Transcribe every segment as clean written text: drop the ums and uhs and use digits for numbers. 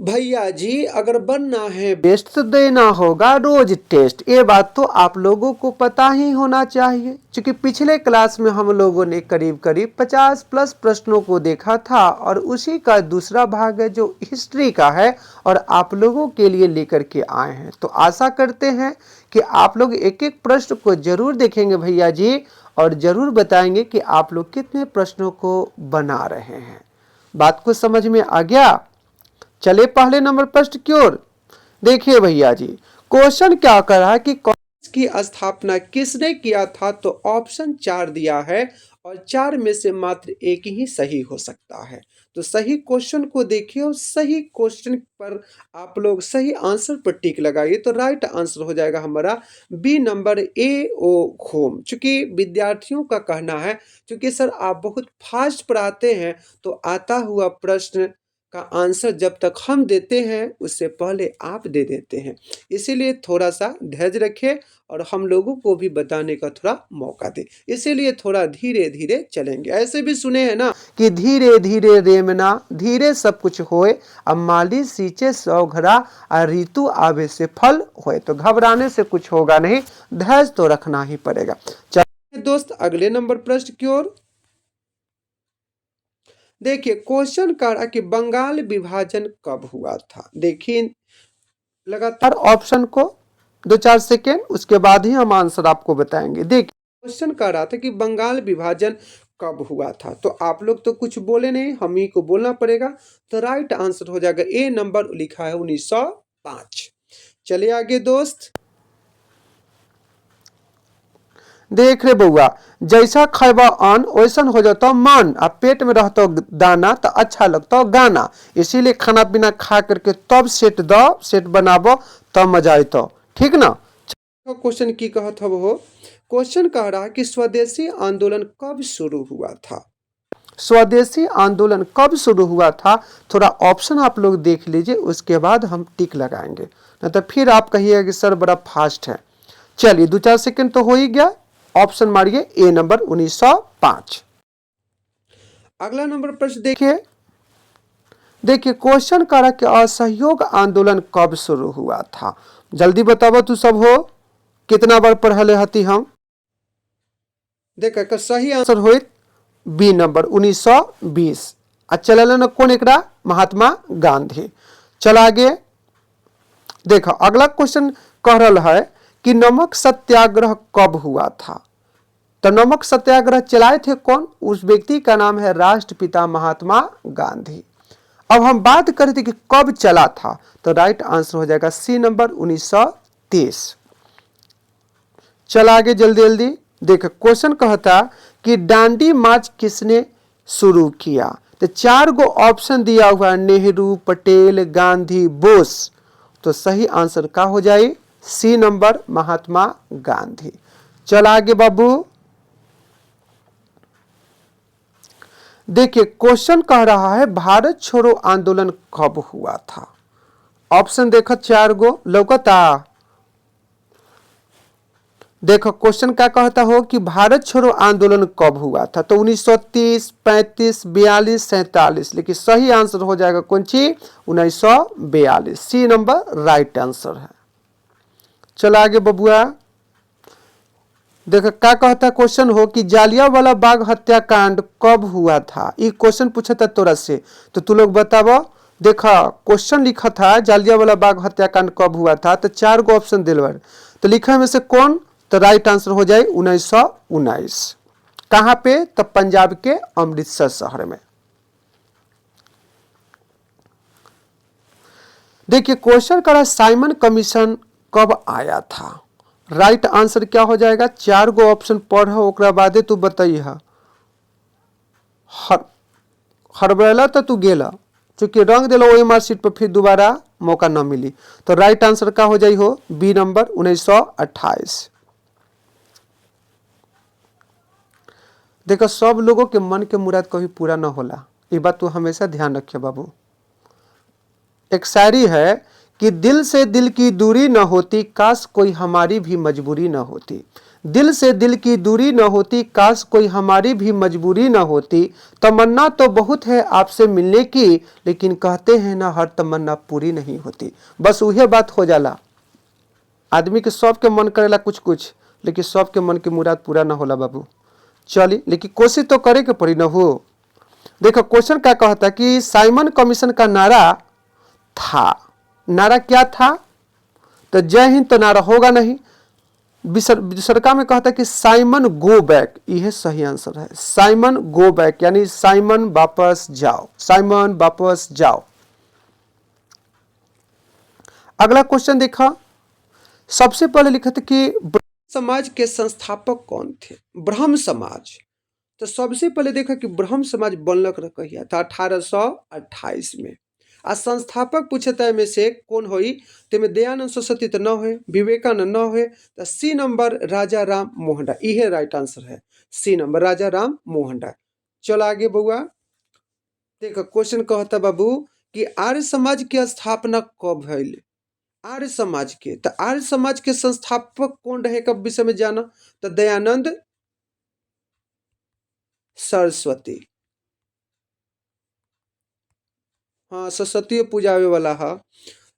भैया जी अगर बनना है बेस्ट तो देना होगा रोज टेस्ट। ये बात तो आप लोगों को पता ही होना चाहिए, क्योंकि पिछले क्लास में हम लोगों ने करीब करीब 50 प्लस प्रश्नों को देखा था और उसी का दूसरा भाग है जो हिस्ट्री का है और आप लोगों के लिए लेकर के आए हैं। तो आशा करते हैं कि आप लोग एक एक प्रश्न को जरूर देखेंगे भैया जी और जरूर बताएंगे कि आप लोग कितने प्रश्नों को बना रहे हैं। बात को समझ में आ गया? चले पहले नंबर प्रश्न की ओर। देखिए भैया जी, क्वेश्चन क्या कर रहा है कि कांग्रेस की स्थापना किसने किया था? तो ऑप्शन 4 दिया है और 4 में से मात्र एक ही सही हो सकता है। तो सही क्वेश्चन को देखिए और सही क्वेश्चन पर आप लोग सही आंसर पर टिक लगाइए तो राइट आंसर हो जाएगा हमारा बी नंबर ए ओ घूम। चूंकि विद्यार्थियों का कहना है क्योंकि सर आप बहुत फास्ट पढ़ाते हैं तो आता हुआ प्रश्न का आंसर जब तक हम देते हैं उससे पहले आप दे देते हैं, इसीलिए थोड़ा सा धैर्य रखें और हम लोगों को भी बताने का थोड़ा मौका दें। इसीलिए थोड़ा धीरे धीरे चलेंगे। ऐसे भी सुने हैं ना कि धीरे धीरे रेमना धीरे सब कुछ होए, अब माली सींचे सौ घड़ा और ऋतु आवे से फल होए। तो घबराने से कुछ होगा नहीं, धैर्य तो रखना ही पड़ेगा। चलिए दोस्त अगले नंबर प्रश्न की ओर। देखिए क्वेश्चन कर रहा कि बंगाल विभाजन कब हुआ था। देखिए लगातार ऑप्शन को 2-4 सेकेंड, उसके बाद ही हम आंसर आपको बताएंगे। देखिए क्वेश्चन कर रहा था कि बंगाल विभाजन कब हुआ था, तो आप लोग तो कुछ बोले नहीं, हम ही को बोलना पड़ेगा। तो राइट आंसर हो जाएगा ए नंबर लिखा है 1905। चलिए आगे दोस्त। देख रे बउआ, जैसा खैबा अन्न वैसन हो जाता मन, अब पेट में रहता दाना तो अच्छा लगता गाना। इसीलिए खाना पीना खा करके तब सेट दो, सेट बनाबो तब मजा आतो, ठीक ना? क्वेश्चन की कहत हब हो। क्वेश्चन कह रहा है कि स्वदेशी आंदोलन कब शुरू हुआ था? स्वदेशी आंदोलन कब शुरू हुआ था? थोड़ा ऑप्शन आप लोग देख लीजिए, उसके बाद हम टिक लगाएंगे, नहीं तो फिर आप कहिएगा कि सर बड़ा फास्ट है। चलिए 2-4 सेकंड तो हो ही गया। ऑप्शन मारिए ए नंबर 1905। अगला नंबर प्रश्न देखिए। देखिए क्वेश्चन करा कि असहयोग आंदोलन कब शुरू हुआ था? जल्दी बताओ तू सब हो, कितना बार पढ़ले हती हम। देख सही आंसर हो बी नंबर 1920। चल न कौन एक महात्मा गांधी। चल आगे देखो अगला क्वेश्चन कह रहा है कि नमक सत्याग्रह कब हुआ था? तो नमक सत्याग्रह चलाए थे कौन? उस व्यक्ति का नाम है राष्ट्रपिता महात्मा गांधी। अब हम बात करें थे कि कब चला था, तो राइट आंसर हो जाएगा सी नंबर 1930। चला आगे जल्दी जल्दी। देखो क्वेश्चन कहता कि डांडी मार्च किसने शुरू किया? तो 4 गो ऑप्शन दिया हुआ, नेहरू, पटेल, गांधी, बोस। तो सही आंसर का हो जाए सी नंबर महात्मा गांधी। चल आगे बाबू। देखिए क्वेश्चन कह रहा है भारत छोड़ो आंदोलन कब हुआ था? ऑप्शन देखो 4 गो लौकता। देखो क्वेश्चन क्या कहता हो कि भारत छोड़ो आंदोलन कब हुआ था? तो 1930, 35, 42, 47। लेकिन सही आंसर हो जाएगा कौन सी? 1942। सी नंबर राइट आंसर है। चलो आगे बबुआ। देखो क्या कहता क्वेश्चन हो कि जालियांवाला बाग हत्याकांड कब हुआ था? ये क्वेश्चन पूछा था तोरा से, तो तू लोग बताओ। देखा क्वेश्चन लिखा था जालियांवाला बाग हत्याकांड कब हुआ था, तो 4 गो ऑप्शन दिल, तो लिखा में से कौन? तो राइट आंसर हो जाए 1919। कहां पे? तो पंजाब के अमृतसर शहर में। देखिए क्वेश्चन करा साइमन कमीशन कब आया था? राइट आंसर क्या हो जाएगा? 4 गो ऑप्शन पढ़ ओकरा बादे तू बताइए। हड़बड़ेला तो तू गेला, चूंकि रंग दिलो वही मार्कशीट पर फिर दोबारा मौका न मिली। तो राइट आंसर का हो जाई हो बी नंबर 1928। देखो सब लोगों के मन के मुराद कभी पूरा न होला, ये बात तू हमेशा ध्यान रखे बाबू। एक शायरी है कि दिल से दिल की दूरी न होती, काश कोई हमारी भी मजबूरी न होती। दिल से दिल की दूरी न होती, काश कोई हमारी भी मजबूरी न होती। तमन्ना तो बहुत है आपसे मिलने की, लेकिन कहते हैं ना हर तमन्ना पूरी नहीं होती। बस वही बात हो जाला, आदमी के सबके मन करेला कुछ कुछ, लेकिन सबके मन की मुराद पूरा ना होला बाबू। चलिए, लेकिन कोशिश तो करे के पड़ी ना हो। देखो क्वेश्चन क्या कहता है कि साइमन कमीशन का नारा था, नारा क्या था? तो जय हिंद तो नारा होगा नहीं। सरकार में कहता है कि साइमन गो बैक, यह सही आंसर है। साइमन गो बैक यानी साइमन वापस जाओ, साइमन वापस जाओ। अगला क्वेश्चन देखा, सबसे पहले लिखा था कि ब्रह्म समाज के संस्थापक कौन थे? ब्रह्म समाज, तो सबसे पहले देखा कि ब्रह्म समाज बनलक रहा था 1828 में। आ संस्थापक पूछता है में से कौन होई, ते में दयानंद सरस्वती तो न हो, विवेकानंद न हो, तो सी नंबर राजा राम मोहन राय, यह राइट आंसर है। सी नंबर राजा राम मोहन राय। चलो आगे बउआ, देखो क्वेश्चन कहता बाबू कि आर्य समाज की स्थापना कब भइल? आर्य समाज के, तो आर्य समाज के संस्थापक कौन रहे कब विषय में जाना, तो दयानंद सरस्वती। हाँ, सरस्वती पूजावे वाला है।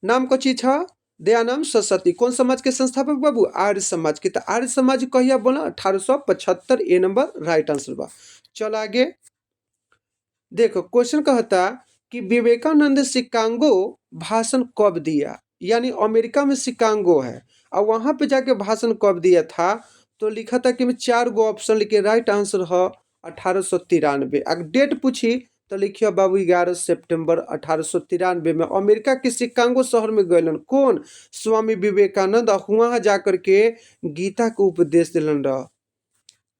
नाम को चीज है दयानंद सरस्वती। कौन समाज के संस्थापक बाबू? आर्य समाज के। तो आर्य समाज कहिया बोला? 1875। ए नंबर राइट आंसर बा। चल आगे देखो, क्वेश्चन कहता कि विवेकानंद शिकागो भाषण कब दिया? यानी अमेरिका में शिकागो है और वहां पे जाके भाषण कब दिया था? तो लिखा था कि मैं 4 गो ऑप्शन लिखे, राइट आंसर है 1893। अगर डेट पूछी तो लिखियो बाबू 11 सितंबर 1893 में अमेरिका के शिकागो शहर में गए कौन? स्वामी विवेकानंद। वहां जाकर के गीता को उपदेश दिलन रहा।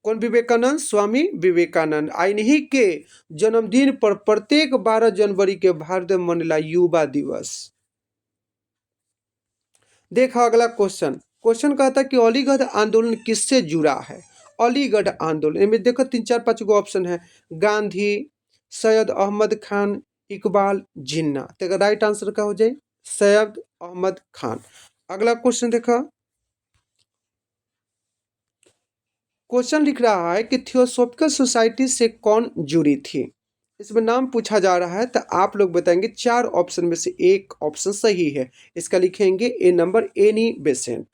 कौन विवेकानंद? स्वामी विवेकानंद। इन्हीं के जन्मदिन पर प्रत्येक 12 जनवरी के भारत में मनेला युवा दिवस। देखा अगला क्वेश्चन, क्वेश्चन कहता कि अलीगढ़ आंदोलन किससे जुड़ा है? अलीगढ़ आंदोलन इनमें देखो 3 4 5 गो ऑप्शन है, गांधी, सैयद अहमद खान, इकबाल, जिन्ना। तो राइट आंसर का हो जाए सैयद अहमद खान। अगला क्वेश्चन देखो, क्वेश्चन लिख रहा है कि थियोसॉफिकल सोसाइटी से कौन जुड़ी थी? इसमें नाम पूछा जा रहा है, तो आप लोग बताएंगे 4 ऑप्शन में से एक ऑप्शन सही है। इसका लिखेंगे ए नंबर एनी बेसेंट।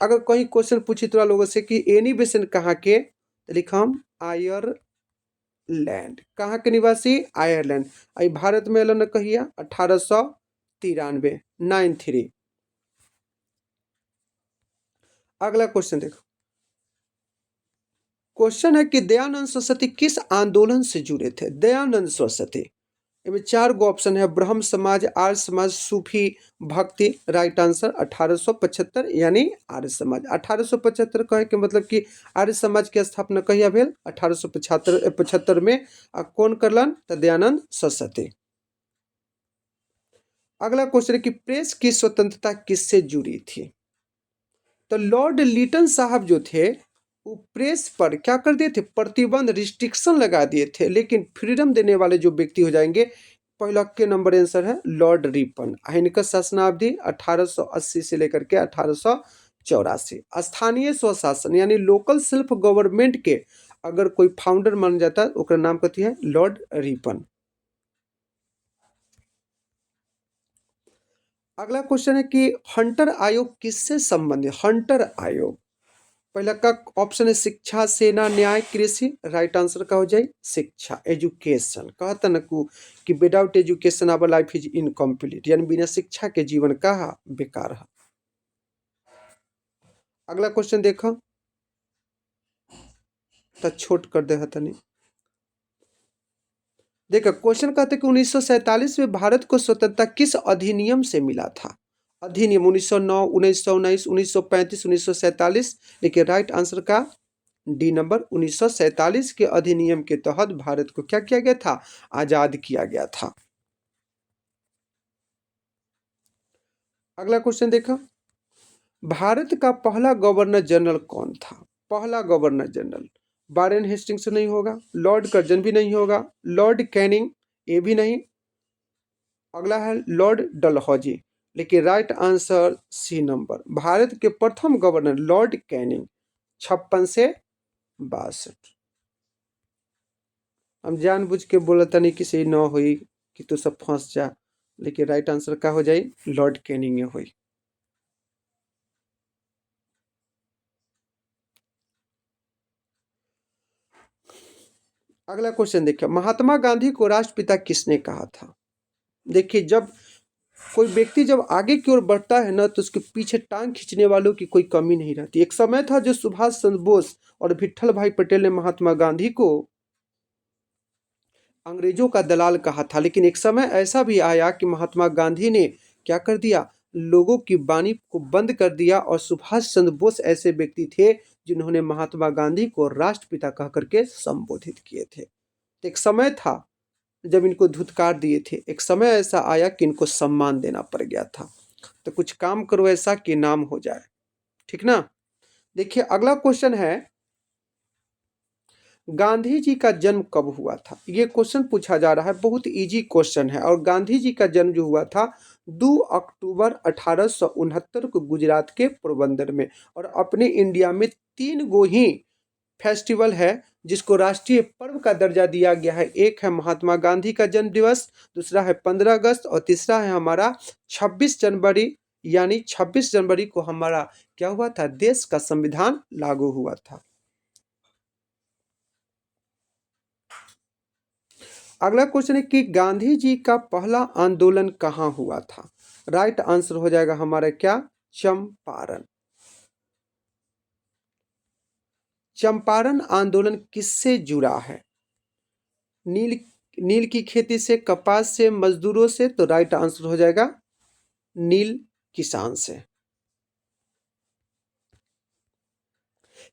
अगर कहीं क्वेश्चन पूछी तो लोगों से कि एनी बेसेंट कहाँ के, तो लिखम आयरलैंड। कहाँ के निवासी? आयरलैंड। आई भारत में एलन कहिया 1893 93। अगला क्वेश्चन देखो, क्वेश्चन है कि दयानंद सरस्वती किस आंदोलन से जुड़े थे? दयानंद सरस्वती इनमें 4 गो ऑप्शन है, ब्रह्म समाज, आर्य समाज, सूफी भक्ति। राइट आंसर 1875 यानी आर्य समाज। 1875 कहे के मतलब कि आर्य समाज की स्थापना कहिया भेल? 1875 में। कौन करलन? तो दयानंद सरस्वती। अगला क्वेश्चन है कि प्रेस की स्वतंत्रता किससे जुड़ी थी? तो लॉर्ड लिटन साहब जो थे वो प्रेस पर क्या कर दिए थे? प्रतिबंध, रिस्ट्रिक्शन लगा दिए थे। लेकिन फ्रीडम देने वाले जो व्यक्ति हो जाएंगे, पहला के नंबर आंसर है लॉर्ड रिपन। इनका शासनावधि 1880 से लेकर के 1884। स्थानीय स्वशासन यानी लोकल सेल्फ गवर्नमेंट के अगर कोई फाउंडर मान जाता है ओकर नाम कथी है? Lord Ripon. अगला क्वेश्चन है कि हंटर आयोग किससे संबंधित? हंटर आयोग पहला का ऑप्शन है शिक्षा, सेना, न्याय, कृषि। राइट आंसर का हो जाए शिक्षा, एजुकेशन। कहता न कि without education our life is incomplete, यानी बिना शिक्षा के जीवन का बेकार है। अगला क्वेश्चन देखो तो छोट कर दे तनी। देखो क्वेश्चन कहते कि 1947 में भारत को स्वतंत्रता किस अधिनियम से मिला था? अधिनियम 1909, 1919, 1935, 1947। देखिए राइट आंसर का डी नंबर 1947 के अधिनियम के तहत भारत को क्या किया गया था? आजाद किया गया था। अगला क्वेश्चन देखो, भारत का पहला गवर्नर जनरल कौन था? पहला गवर्नर जनरल वारेन हेस्टिंग्स नहीं होगा, लॉर्ड कर्जन भी नहीं होगा, लॉर्ड कैनिंग ये भी नहीं, अगला है लॉर्ड डलहौजी। लेकिन right answer C number, Bharat के प्रथम गवर्नर लॉर्ड कैनिंग। 56 से 62। हम जानबूझ के बोला तनी कि सही न हुई कि तू सब फंस जा, लेकिन राइट आंसर का हो जाई लॉर्ड कैनिंग हुई। अगला क्वेश्चन देखिए, महात्मा गांधी को राष्ट्रपिता किसने कहा था? देखिए, जब कोई व्यक्ति जब आगे की ओर बढ़ता है ना, तो उसके पीछे टांग खींचने वालों की कोई कमी नहीं रहती। एक समय था जो सुभाष चंद्र बोस और विट्ठल भाई पटेल ने महात्मा गांधी को अंग्रेजों का दलाल कहा था, लेकिन एक समय ऐसा भी आया कि महात्मा गांधी ने क्या कर दिया, लोगों की वाणी को बंद कर दिया, और सुभाष चंद्र बोस ऐसे व्यक्ति थे जिन्होंने महात्मा गांधी को राष्ट्रपिता कह करके संबोधित किए थे। एक समय था जब इनको धुतकार दिए थे, एक समय ऐसा आया कि इनको सम्मान देना पड़ गया था। तो कुछ काम करो ऐसा कि नाम हो जाए, ठीक ना। देखिए, अगला क्वेश्चन है, गांधी जी का जन्म कब हुआ था? ये क्वेश्चन पूछा जा रहा है, बहुत इजी क्वेश्चन है। और गांधी जी का जन्म जो हुआ था 2 अक्टूबर 1869 को गुजरात के पोरबंदर में। और अपने इंडिया में 3 गो ही फेस्टिवल है जिसको राष्ट्रीय पर्व का दर्जा दिया गया है। एक है महात्मा गांधी का जन्म दिवस, दूसरा है 15 अगस्त, और तीसरा है हमारा 26 जनवरी। यानी 26 जनवरी को हमारा क्या हुआ था, देश का संविधान लागू हुआ था। अगला क्वेश्चन है कि गांधी जी का पहला आंदोलन कहां हुआ था? राइट आंसर हो जाएगा हमारा क्या, चंपारण। चंपारण आंदोलन किससे जुड़ा है? नील की खेती से, कपास से, मजदूरों से? तो राइट आंसर हो जाएगा नील किसान से।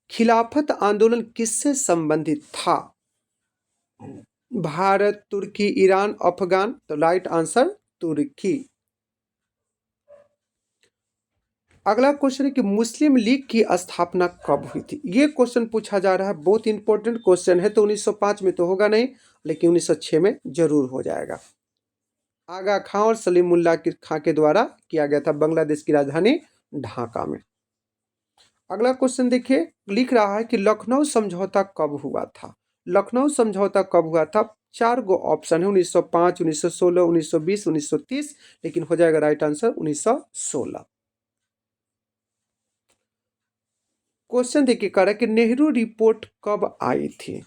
खिलाफत आंदोलन किससे संबंधित था? भारत, तुर्की, ईरान, अफगान? तो राइट आंसर तुर्की। अगला क्वेश्चन है कि मुस्लिम लीग की स्थापना कब हुई थी? ये क्वेश्चन पूछा जा रहा है, बहुत इंपॉर्टेंट क्वेश्चन है। तो 1905 में तो होगा नहीं, लेकिन 1906 में जरूर हो जाएगा। आगा खां और सलीमुल्लाह खां के द्वारा किया गया था, बांग्लादेश की राजधानी ढाका में। अगला क्वेश्चन देखिए, लिख रहा है कि लखनऊ समझौता कब हुआ था? लखनऊ समझौता कब हुआ था? 4 गो ऑप्शन है, 1905, 1916, 1920, 1930, लेकिन हो जाएगा राइट आंसर 1916। क्वेश्चन देखिए, कह रहा है कि नेहरू रिपोर्ट कब आई थी?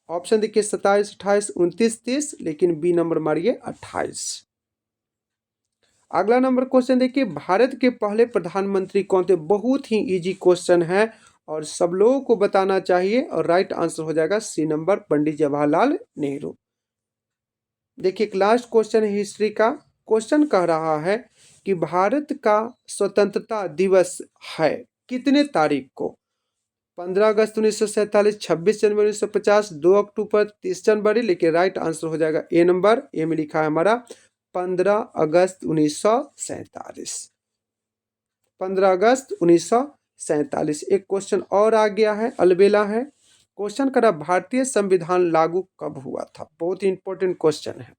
ऑप्शन देखिए 27, 28, 29, 30, लेकिन बी नंबर मारिए 28। अगला नंबर क्वेश्चन देखिए, भारत के पहले प्रधानमंत्री कौन थे? बहुत ही इजी क्वेश्चन है और सब लोगों को बताना चाहिए, और राइट आंसर हो जाएगा सी नंबर, पंडित जवाहरलाल नेहरू। देखिए, एक लास्ट क्वेश्चन है हिस्ट्री का। क्वेश्चन कह रहा है कि भारत का स्वतंत्रता दिवस है कितने तारीख को? 15 अगस्त 1947, 26 जनवरी 1950, 2 अक्टूबर, 30 जनवरी? लेकिन राइट आंसर हो जाएगा ए नंबर, ए में लिखा है हमारा 15 अगस्त 1947। 15 अगस्त 1947। एक क्वेश्चन और आ गया है, अलबेला है। क्वेश्चन करा, भारतीय संविधान लागू कब हुआ था? बहुत इंपॉर्टेंट क्वेश्चन है,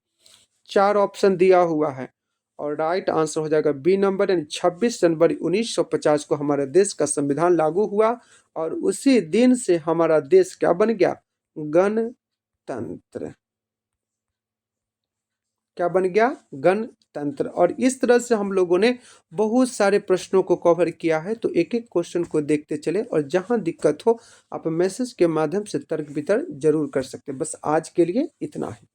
4 ऑप्शन दिया हुआ है, और राइट आंसर हो जाएगा बी नंबर, यानी 26 जनवरी 1950 को हमारे देश का संविधान लागू हुआ, और उसी दिन से हमारा देश क्या बन गया, गणतंत्र। क्या बन गया, गणतंत्र। और इस तरह से हम लोगों ने बहुत सारे प्रश्नों को कवर किया है। तो एक एक क्वेश्चन को देखते चले, और जहां दिक्कत हो आप मैसेज के माध्यम से तर्क वितर्क जरूर कर सकते हैं। बस आज के लिए इतना ही।